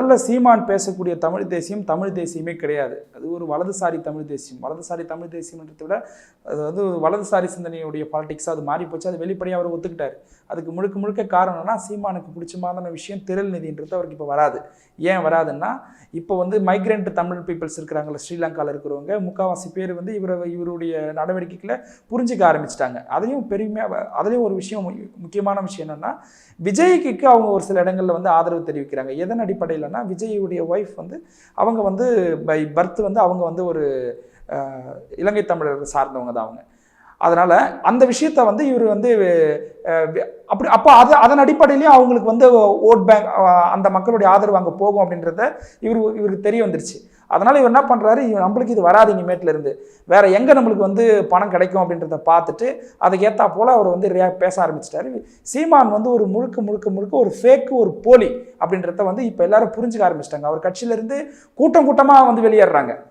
முதல்ல சீமான் பேசக்கூடிய தமிழ் தேசியமே கிடையாது. அது ஒரு வலதுசாரி தமிழ் தேசியம். வலதுசாரி தமிழ் தேசியம்ன்றதை விட அது வந்து வலதுசாரி சிந்தனையுடைய பாலிடிக்ஸாக அது மாறி போச்சு. அது வெளிப்படையாக அவர் ஒத்துக்கிட்டார். அதுக்கு முழுக்க காரணம்னா சீமானுக்கு பிடிச்ச மாதிரியான விஷயம் திரள் நிதின்றது அவருக்கு இப்போ வராது. ஏன் வராதுன்னா, இப்போ வந்து மைக்ரெண்ட் தமிழ் பீப்புள்ஸ் இருக்கிறாங்கல்ல, ஸ்ரீலங்காவில் இருக்கிறவங்க முக்கால்வாசி பேர் வந்து இவருடைய நடவடிக்கைகளை புரிஞ்சிக்க ஆரம்பிச்சிட்டாங்க. அதுலேயும் ஒரு விஷயம், முக்கியமான விஷயம் என்னென்னா, விஜய்க்கு அவங்க ஒரு சில இடங்களில் வந்து ஆதரவு தெரிவிக்கிறாங்க. எதன் அடிப்படையில்னா, விஜயுடைய ஒய்ஃப் வந்து அவங்க வந்து பை பர்த் வந்து அவங்க வந்து ஒரு இலங்கை தமிழர்கள் சார்ந்தவங்க தான் அவங்க. அதனால் அந்த விஷயத்தை வந்து இவர் வந்து அப்போ அதன் அடிப்படையிலேயே அவங்களுக்கு வந்து ஓட் பேங்க், அந்த மக்களுடைய ஆதரவு அங்கே போகும் அப்படின்றத இவருக்கு தெரிய வந்துருச்சு. அதனால் இவர் என்ன பண்ணுறாரு, நம்மளுக்கு இது வராது இனிமேட்டில் இருந்து, வேறு எங்கே நம்மளுக்கு வந்து பணம் கிடைக்கும் அப்படின்றத பார்த்துட்டு அதுக்கு ஏற்றா போல் அவர் வந்து பேச ஆரம்பிச்சிட்டாரு. சீமான் வந்து ஒரு முழுக்க ஒரு ஃபேக்கு, ஒரு போலி அப்படின்றத வந்து இப்போ எல்லாரும் புரிஞ்சுக்க ஆரம்பிச்சிட்டாங்க. அவர் கட்சியிலேருந்து கூட்டமாக வந்து வெளியேறாங்க.